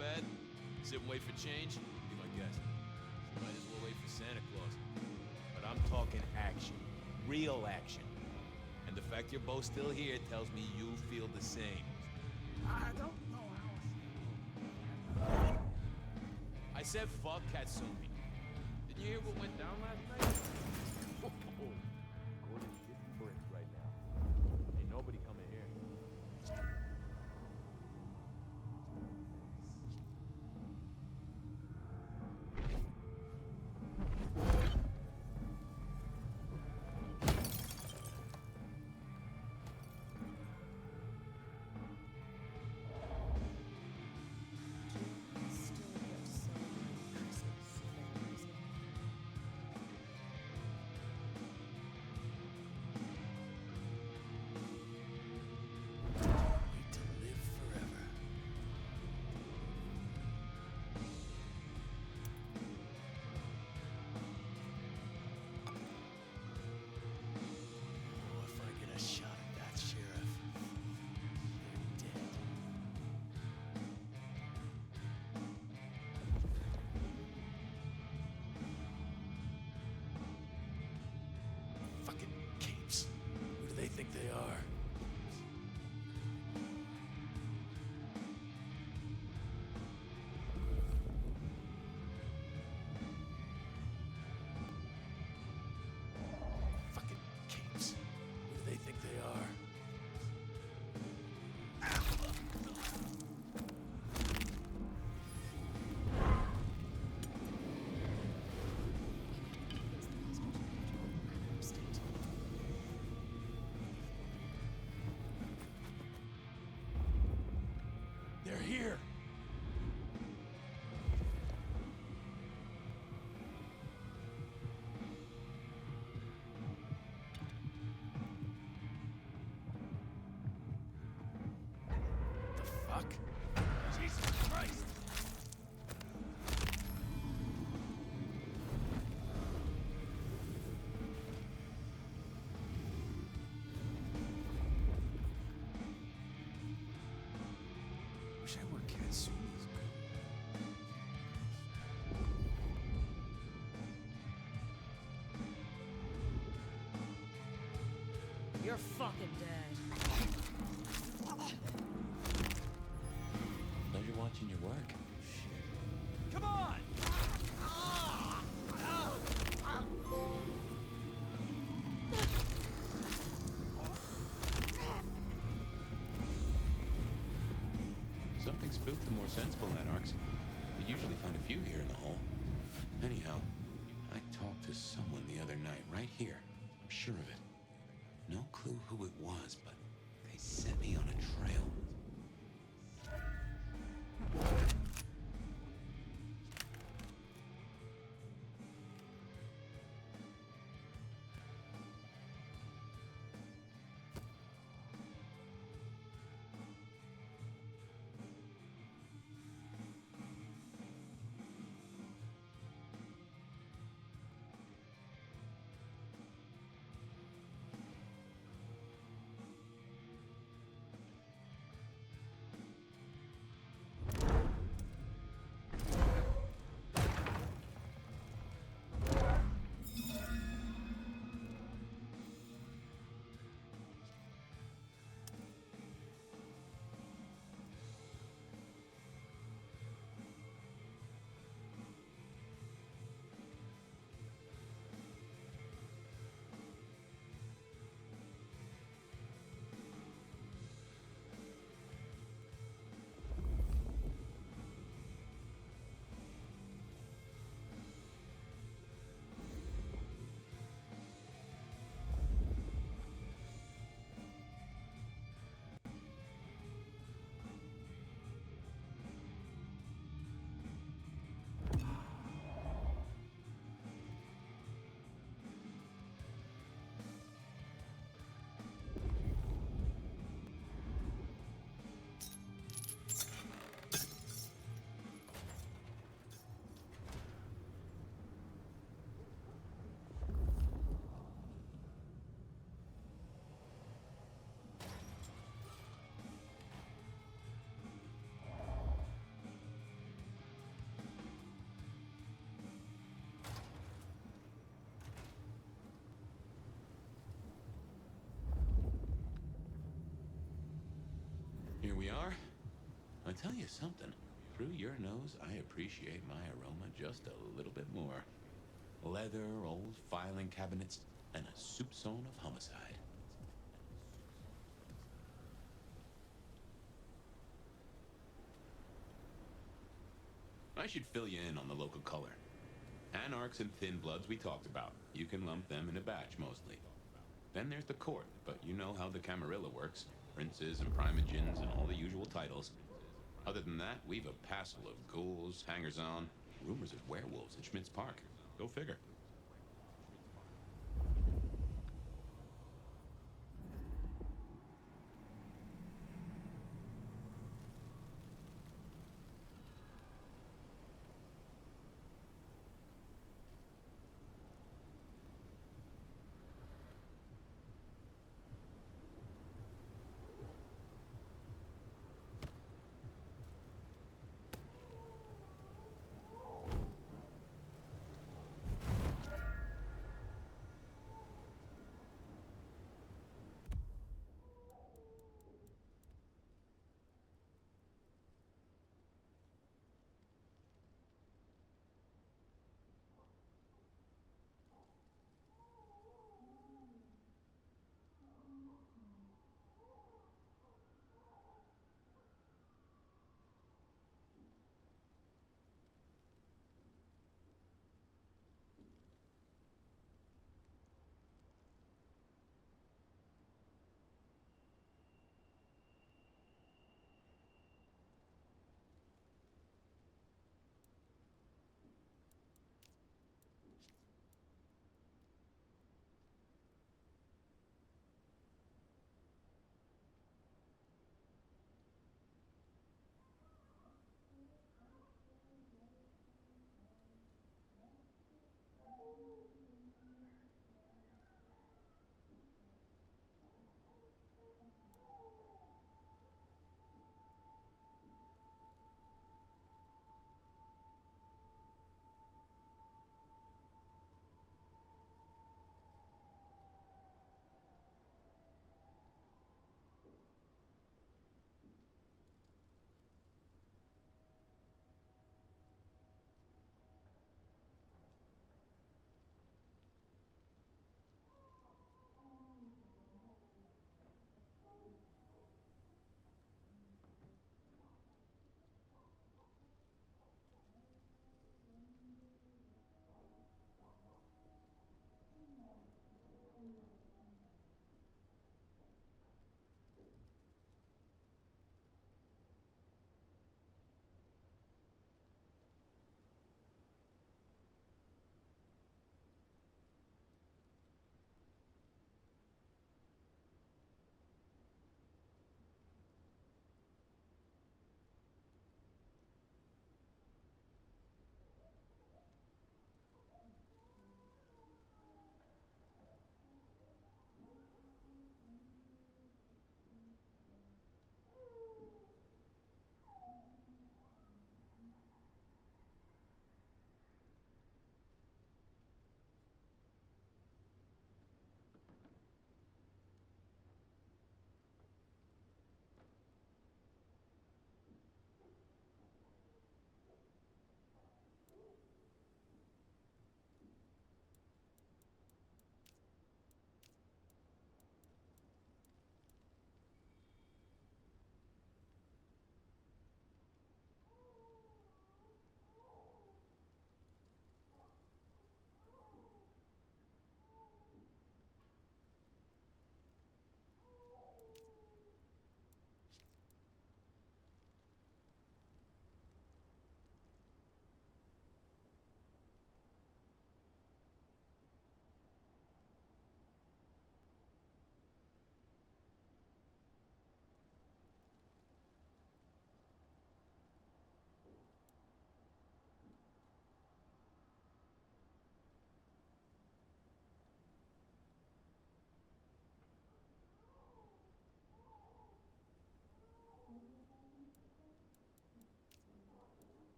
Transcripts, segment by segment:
bad? Sit and wait for change? Be my guest. You might as well wait for Santa Claus. But I'm talking action. Real action. And the fact you're both still here tells me you feel the same. I don't know how. I said fuck Katsumi. Didn't you hear what went down last night? Gordon's shitting bricks right now. Ain't nobody coming here. They think they are. Fucking capes. Who do they think they are? They're here! The fuck? Jesus Christ! Wish I were Katsumi's girl. You're fucking dead. Pleasure watching your work. Shit. Come on! Something spooked the more sensible anarchs. We usually find a few here in the hole. Anyhow, I talked to someone the other night, right here. I'm sure of it. No clue who it was, but they set me on a trail. tell you something. Through your nose, I appreciate my aroma just a little bit more. Leather, old filing cabinets, and a soupçon of homicide. I should fill you in on the local color. Anarchs and Thin Bloods we talked about. You can lump them in a batch mostly. Then there's the court, but you know how the Camarilla works. Princes and primogens and all the usual titles. Other than that, we've a passel of ghouls, hangers-on, rumors of werewolves in Schmidt's Park. Go figure.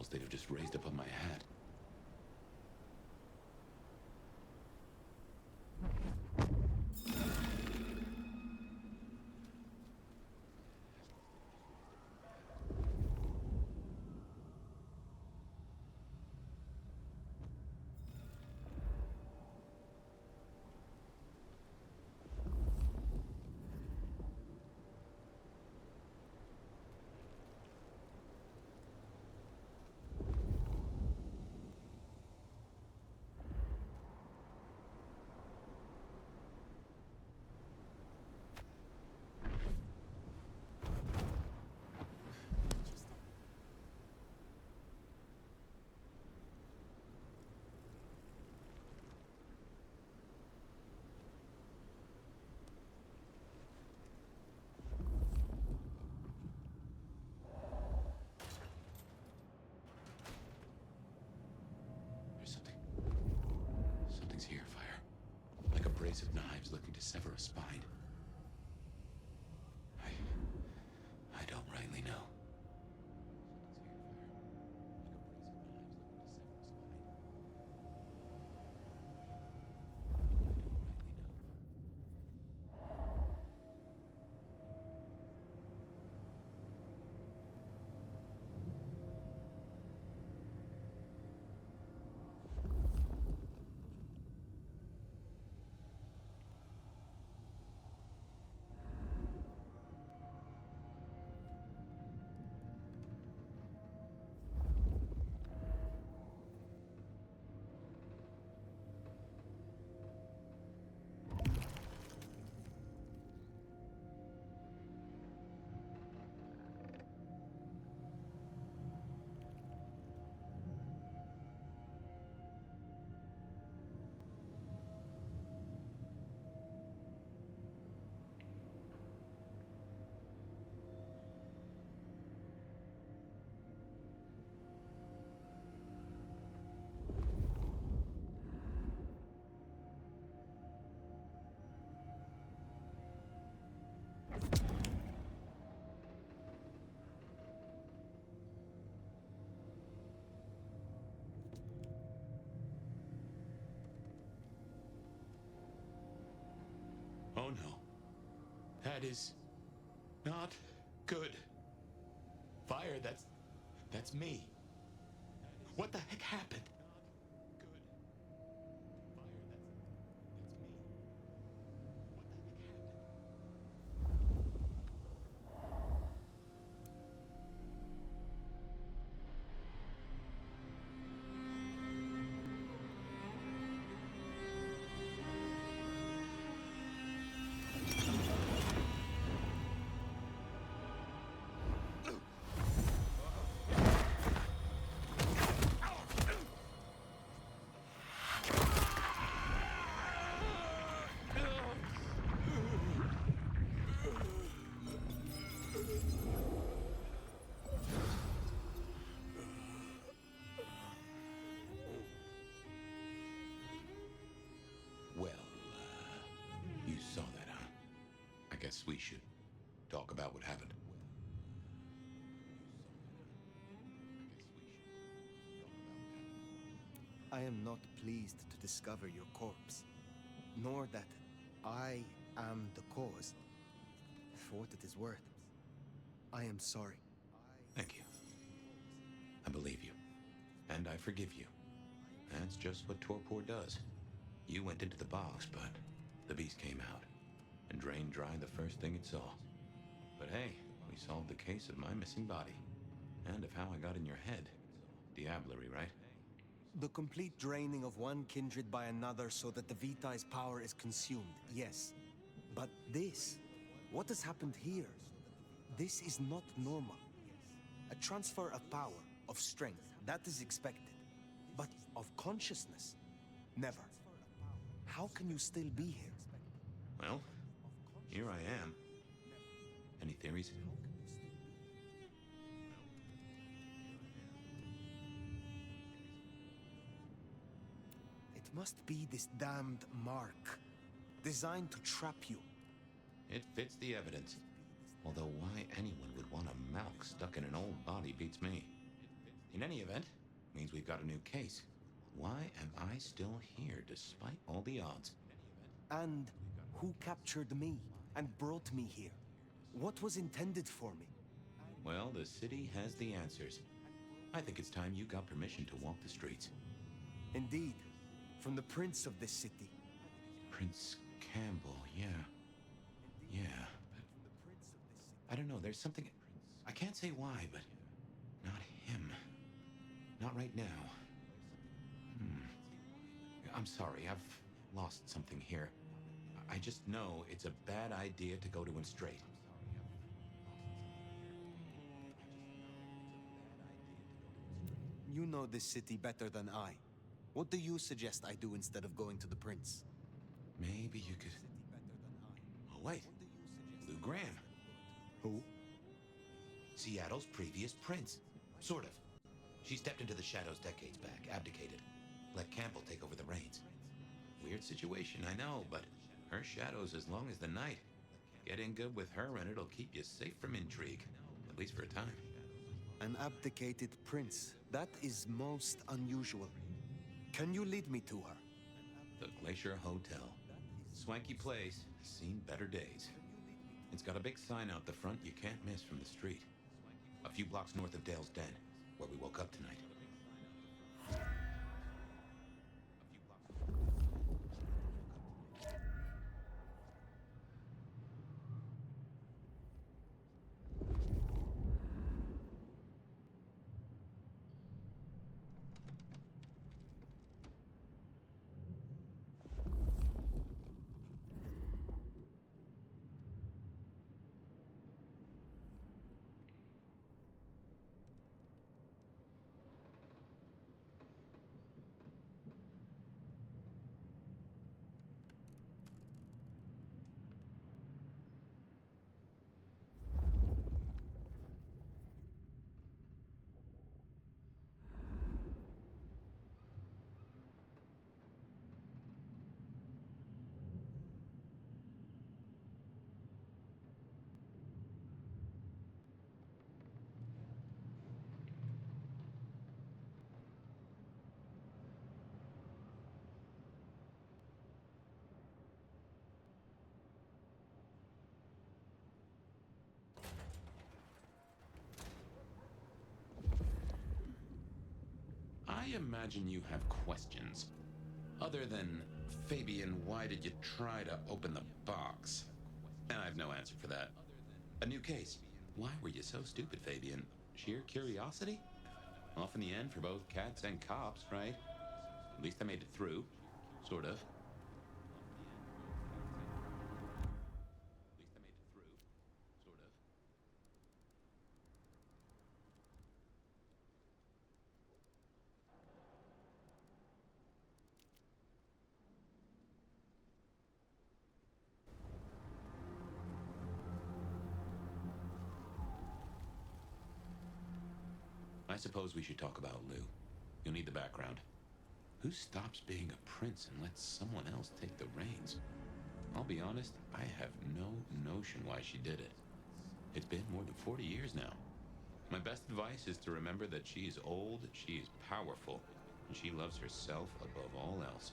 else they'd have just raised up on my hat. Something's here, Fire. Like a brace of knives looking to sever a spine. I don't rightly know. Oh no. That is not good. Fire, that's me. What the heck happened? Well, you saw that, huh? I guess we should talk about what happened. I am not pleased to discover your corpse, nor that I am the cause. For what it is worth, I am sorry. Thank you. I believe you. And I forgive you. That's just what torpor does. You went into the box, but the beast came out and drained dry the first thing it saw. But hey, we solved the case of my missing body. And of how I got in your head. Diablerie, right? The complete draining of one kindred by another so that the Vitae's power is consumed, yes. But this, what has happened here? This is not normal. A transfer of power, of strength, that is expected. But of consciousness? Never. How can you still be here? Well, here I am. Any theories? It must be this damned mark, designed to trap you. It fits the evidence. Although why anyone would want a Malk stuck in an old body beats me. In any event, means we've got a new case. Why am I still here despite all the odds? And who captured me and brought me here? What was intended for me? Well, the city has the answers. I think it's time you got permission to walk the streets. Indeed, from the prince of this city. Prince Campbell, yeah. Yeah, but I don't know, there's something... I can't say why, but not him. Not right now. I'm sorry, I've lost something here. I just know it's a bad idea to go to him straight. You know this city better than I. What do you suggest I do instead of going to the prince? Maybe you could... Oh, wait. Lou Graham. Who? Seattle's previous prince. Sort of. She stepped into the shadows decades back, abdicated. Let Campbell take over the reins. Weird situation, I know, but her shadow's as long as the night. Get in good with her and it'll keep you safe from intrigue. At least for a time. An abdicated prince. That is most unusual. Can you lead me to her? The Glacier Hotel. Swanky place, seen better days. It's got a big sign out the front you can't miss from the street. A few blocks north of Dale's Den, where we woke up tonight. I imagine you have questions. Other than, Fabian, why did you try to open the box? And I have no answer for that. A new case. Why were you so stupid, Fabian? Sheer curiosity? Off in the end for both cats and cops, right? At least I made it through. Sort of. I suppose we should talk about Lou. You'll need the background. Who stops being a prince and lets someone else take the reins? I'll be honest, I have no notion why she did it. It's been more than 40 years now. My best advice is to remember that she is old, she is powerful, and she loves herself above all else.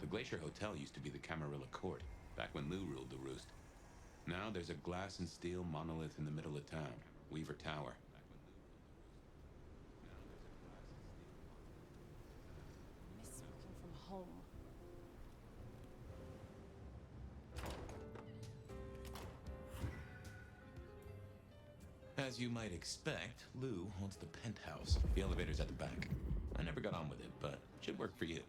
Glacier Hotel used to be the Camarilla Court, back when Lou ruled the roost. Now there's a glass and steel monolith in the middle of town, Weaver Tower. Miss working from home. As you might expect, Lou owns the penthouse. The elevator's at the back. I never got on with it, but it should work for you.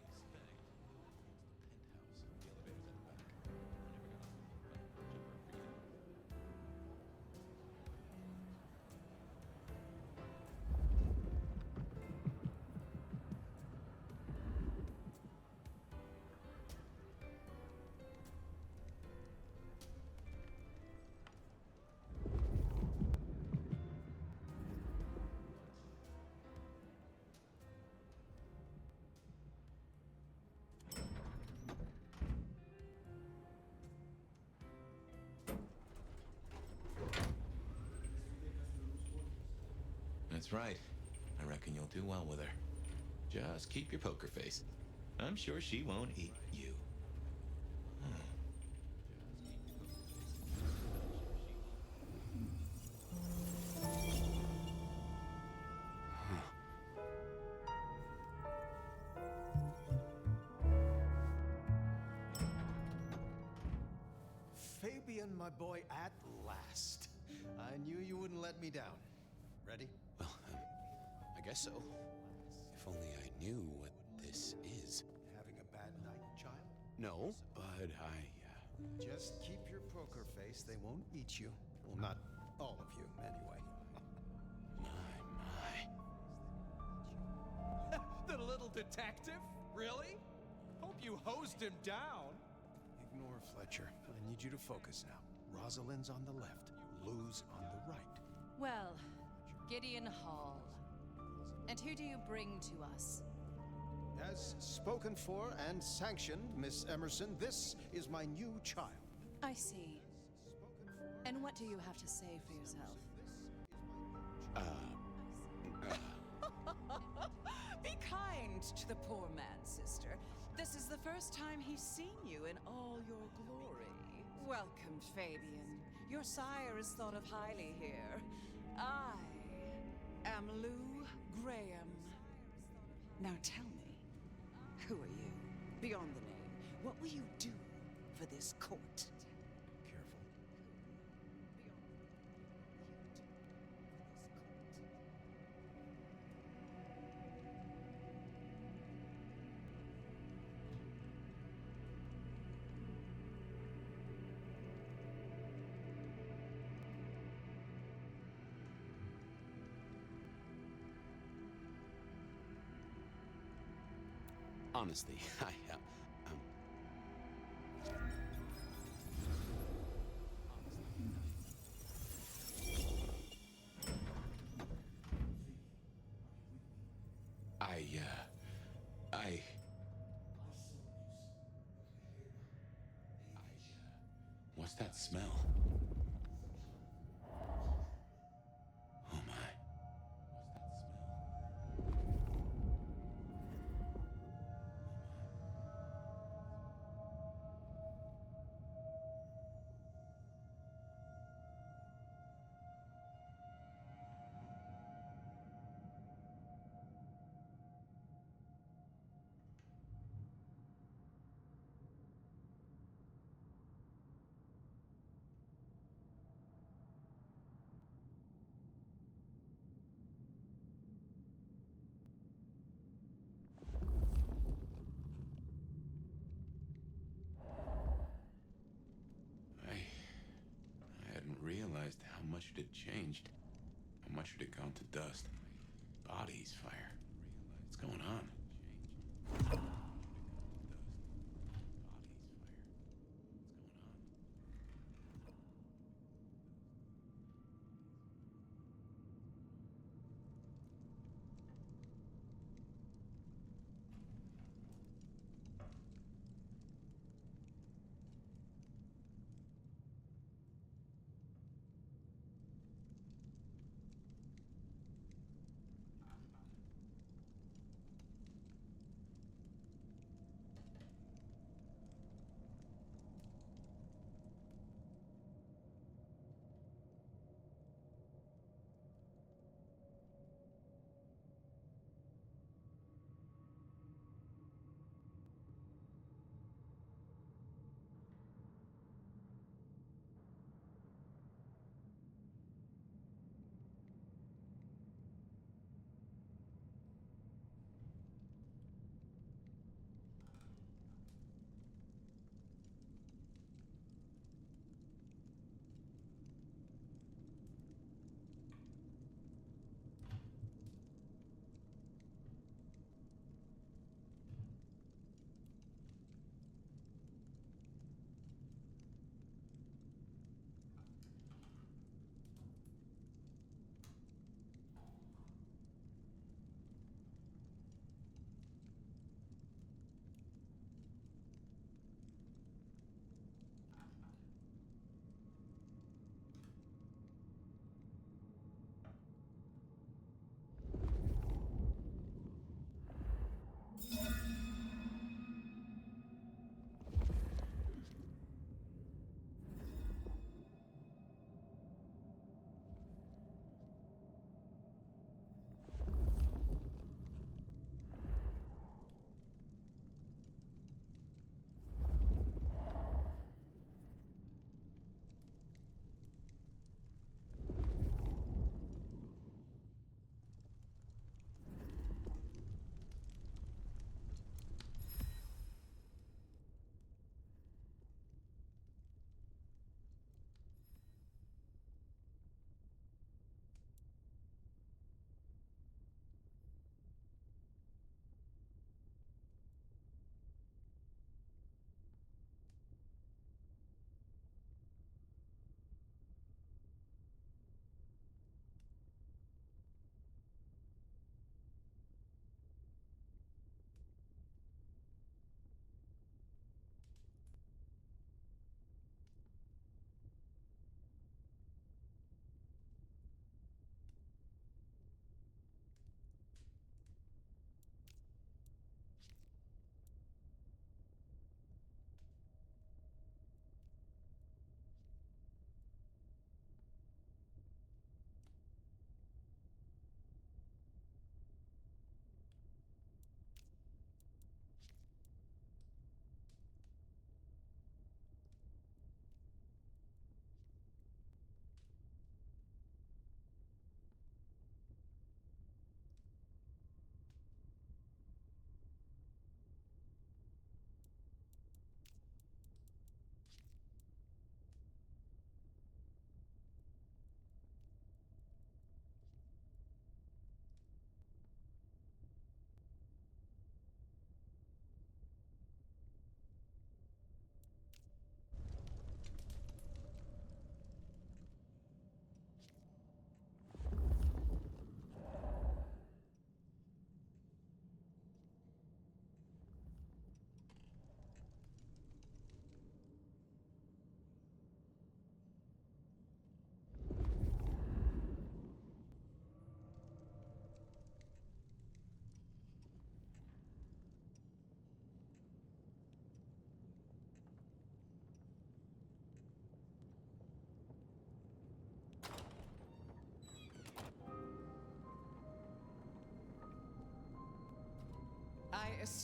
That's right. I reckon you'll do well with her. Just keep your poker face. I'm sure she won't eat you. Fabian, my boy, at last. I knew you wouldn't let me down. Ready? Well, I guess so. If only I knew what this is. Having a bad night, child? No, but Just keep your poker face. They won't eat you. Well, not all of you, anyway. my. The little detective? Really? Hope you hosed him down. Ignore Fletcher. I need you to focus now. Rosalind's on the left. Lou's on the right. Well, Gideon Hall. And who do you bring to us? As spoken for and sanctioned, Miss Emerson, this is my new child. I see. And what do you have to say for yourself? Be kind to the poor man, sister. This is the first time he's seen you in all your glory. Welcome, Fabian. Your sire is thought of highly here. I am Lou Graham. Now tell me, who are you? Beyond the name, what will you do for this court? Careful. Honestly, what's that smell? Oh my. What's that smell? I hadn't realized how much it had changed. How much it had gone to dust. Bodies, fire. What's going on?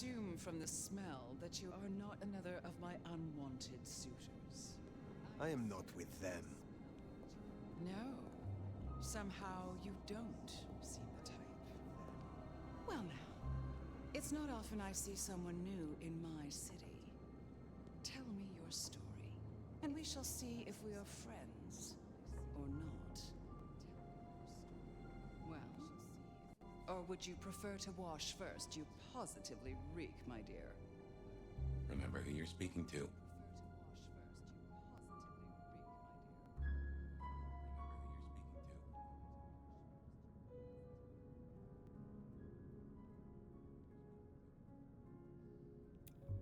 assume from the smell that you are not another of my unwanted suitors. I am not with them. No. Somehow you don't seem the type. Well now, it's not often I see someone new in my city. Tell me your story, and we shall see if we are friends or not. Well, or would you prefer to wash first? You positively reek, my dear. Remember who you're speaking to.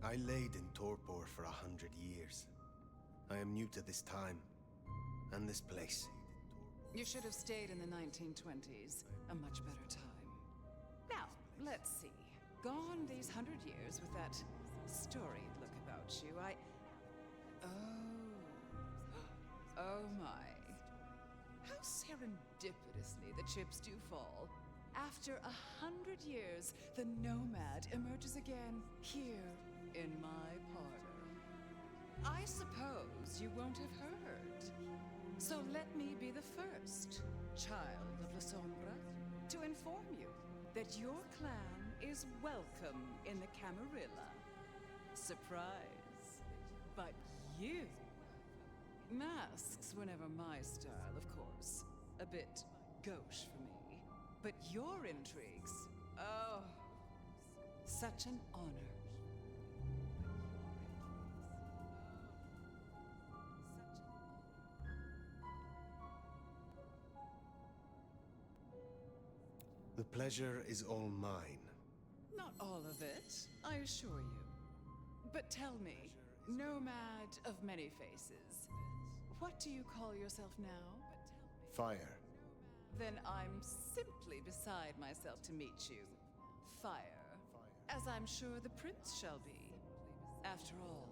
I laid in torpor for 100 years. I am new to this time, and this place. You should have stayed in the 1920s. A much better time. Now, let's see. Gone these 100 years with that storied look about you, Oh my. How serendipitously the chips do fall. After 100 years, the nomad emerges again here in my parlor. I suppose you won't have heard. So let me be the first, child of La Sombra, to inform you that your clan is welcome in the Camarilla. Surprise. But you... Masks were never my style, of course. A bit gauche for me. But your intrigues, oh, such an honor. The pleasure is all mine. Not all of it, I assure you. But tell me, nomad of many faces, what do you call yourself now? Fire. Then I'm simply beside myself to meet you. Fire. As I'm sure the prince shall be. After all,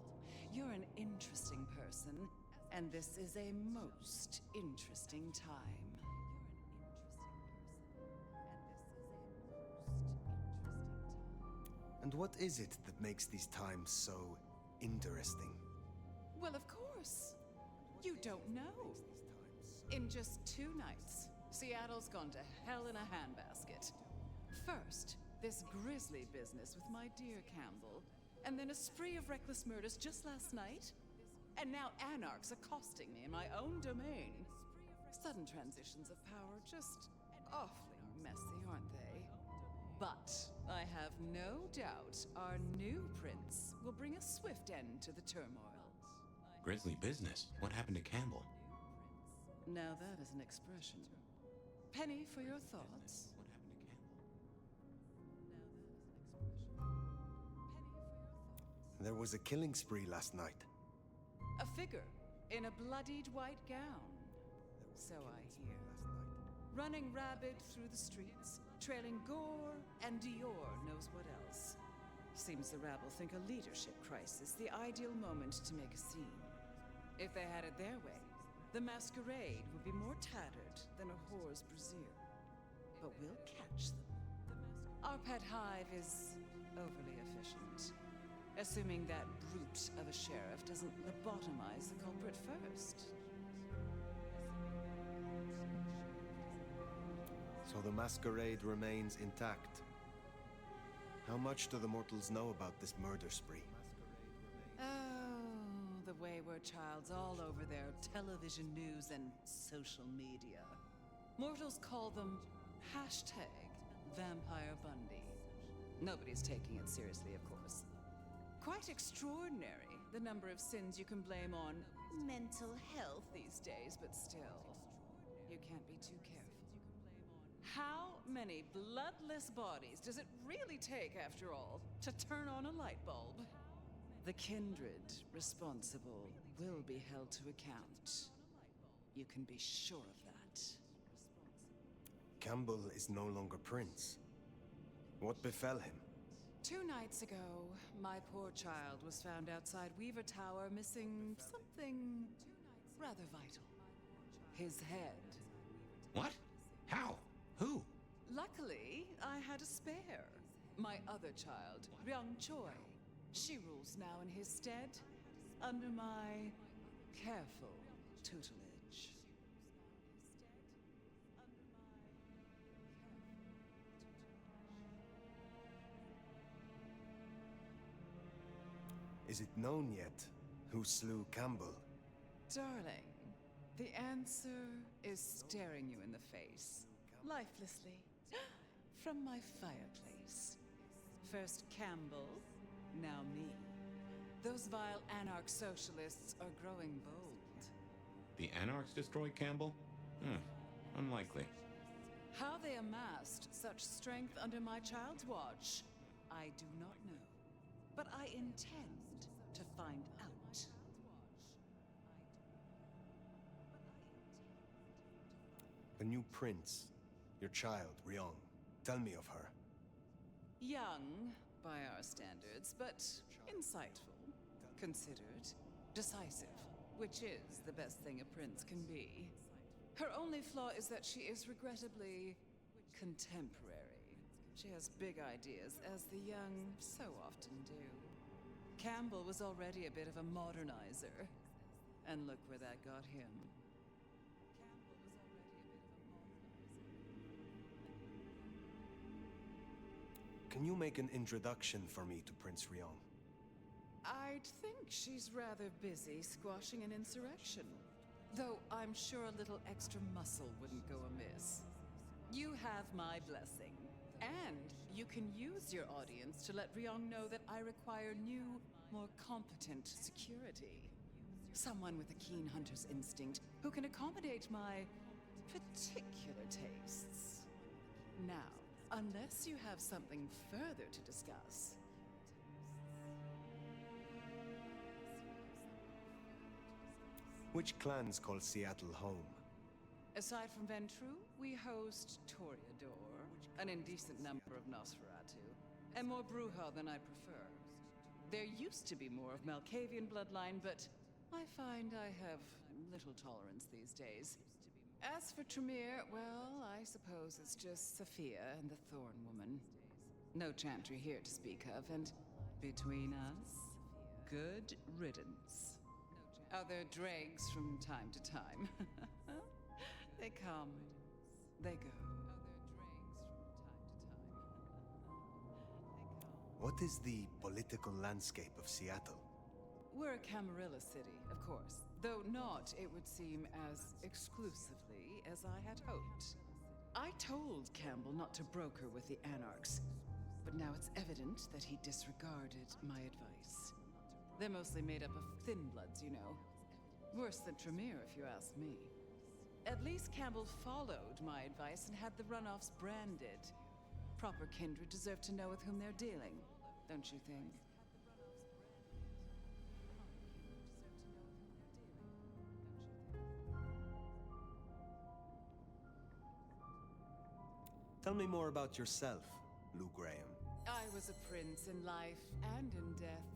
you're an interesting person, and this is a most interesting time. And what is it that makes these times so interesting? Well, of course. You don't know. In just 2 nights, Seattle's gone to hell in a handbasket. First, this grisly business with my dear Campbell, and then a spree of reckless murders just last night. And now anarchs accosting me in my own domain. Sudden transitions of power, just awfully messy, aren't they? But I have no doubt our new prince will bring a swift end to the turmoil. Grisly business. What happened to Campbell? Now that is an expression. Penny for your thoughts. What happened to Campbell? There was a killing spree last night. A figure in a bloodied white gown. So I hear. Running rabid through the streets, trailing gore, and Dior knows what else. Seems the rabble think a leadership crisis the ideal moment to make a scene. If they had it their way, the Masquerade would be more tattered than a whore's brassiere. But we'll catch them. Our pet hive is overly efficient. Assuming that brute of a sheriff doesn't lobotomize the culprit first. So the Masquerade remains intact. How much do the mortals know about this murder spree? Oh, the wayward child's all over their television news and social media. Mortals call them #Vampire Bundy. Nobody's taking it seriously, of course. Quite extraordinary, the number of sins you can blame on mental health these days, but still, you can't be too careful. How many bloodless bodies does it really take, after all, to turn on a light bulb? The kindred responsible will be held to account. You can be sure of that. Campbell is no longer prince. What befell him? 2 nights ago, my poor child was found outside Weaver Tower missing something rather vital. His head. What? How? Who? Luckily, I had a spare. My other child, Ryong Choi. She rules now in his stead, under my careful tutelage. Is it known yet who slew Campbell? Darling, the answer is staring you in the face, lifelessly, from my fireplace. First Campbell, now me. Those vile anarch socialists are growing bold. The Anarchs destroyed Campbell? Unlikely. How they amassed such strength under my child's watch, I do not know. But I intend to find out. The new prince, your child, Ryong. Tell me of her. Young, by our standards, but insightful, considered, decisive, which is the best thing a prince can be. Her only flaw is that she is regrettably contemporary. She has big ideas, as the young so often do. Campbell was already a bit of a modernizer, and look where that got him. Can you make an introduction for me to Prince Ryong? I'd think she's rather busy squashing an insurrection. Though I'm sure a little extra muscle wouldn't go amiss. You have my blessing. And you can use your audience to let Ryong know that I require new, more competent security. Someone with a keen hunter's instinct who can accommodate my particular tastes. Now, unless you have something further to discuss. Which clans call Seattle home? Aside from Ventru, we host Toreador, an indecent number of Nosferatu, and more Bruja than I prefer. There used to be more of Malkavian bloodline, but I find I have little tolerance these days. As for Tremere, well, I suppose it's just Sophia and the Thorn Woman. No Chantry here to speak of, and between us, good riddance. Other dregs from time to time. They come, they go. What is the political landscape of Seattle? We're a Camarilla city, of course, though not, it would seem, as exclusively as I had hoped. I told Campbell not to broker with the Anarchs, but now it's evident that he disregarded my advice. They're mostly made up of thin bloods, you know. Worse than Tremere, if you ask me. At least Campbell followed my advice and had the runoffs branded. Proper kindred deserve to know with whom they're dealing, don't you think? Tell me more about yourself, Lou Graham. I was a prince in life and in death.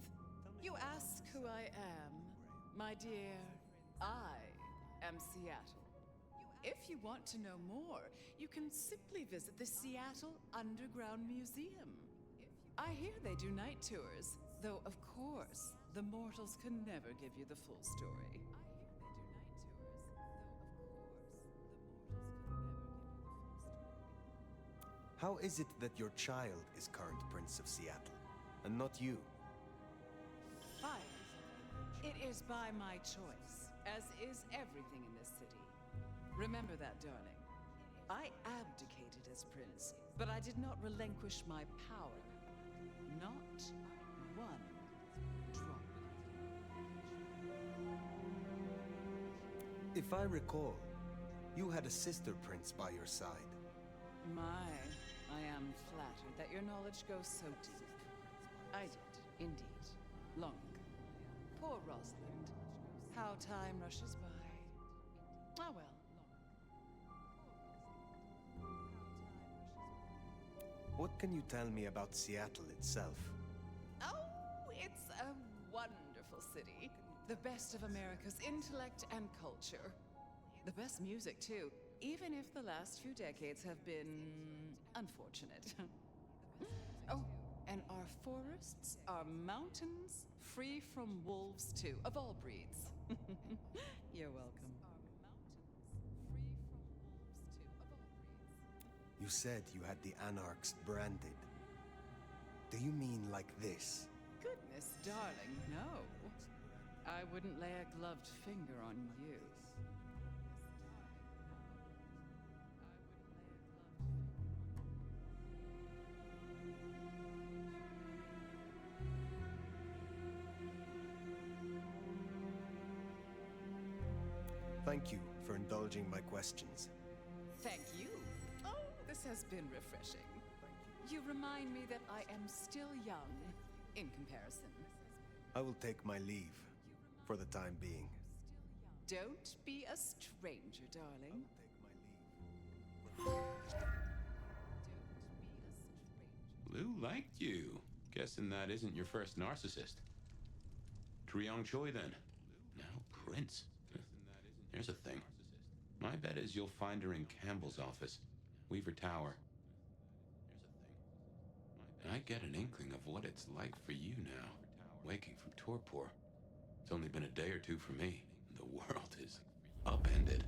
You ask who I am. My dear, I am Seattle. If you want to know more, you can simply visit the Seattle Underground Museum. I hear they do night tours, though of course, the mortals can never give you the full story. How is it that your child is current Prince of Seattle, and not you? Fine. It is by my choice, as is everything in this city. Remember that, darling. I abdicated as prince, but I did not relinquish my power. Not one drop. If I recall, you had a sister prince by your side. My, I am flattered that your knowledge goes so deep. I did, indeed. Long ago. Poor Rosalind. How time rushes by. Ah well. What can you tell me about Seattle itself? Oh, it's a wonderful city. The best of America's intellect and culture. The best music, too, even if the last few decades have been unfortunate. Oh, and our forests are mountains free from wolves, too, of all breeds. You're welcome. You said you had the Anarchs branded. Do you mean like this? Goodness, darling, no. I wouldn't lay a gloved finger on you. Thank you for indulging my questions. Thank you. Oh, this has been refreshing. You remind me that I am still young in comparison. I will take my leave for the time being. Don't be a stranger, darling. Lou liked you. Guessing that isn't your first narcissist. Triong Choi, then. Now Prince. Here's a thing. My bet is you'll find her in Campbell's office. Weaver Tower. I get an inkling of what it's like for you now, waking from torpor. It's only been a day or two for me. The world is upended.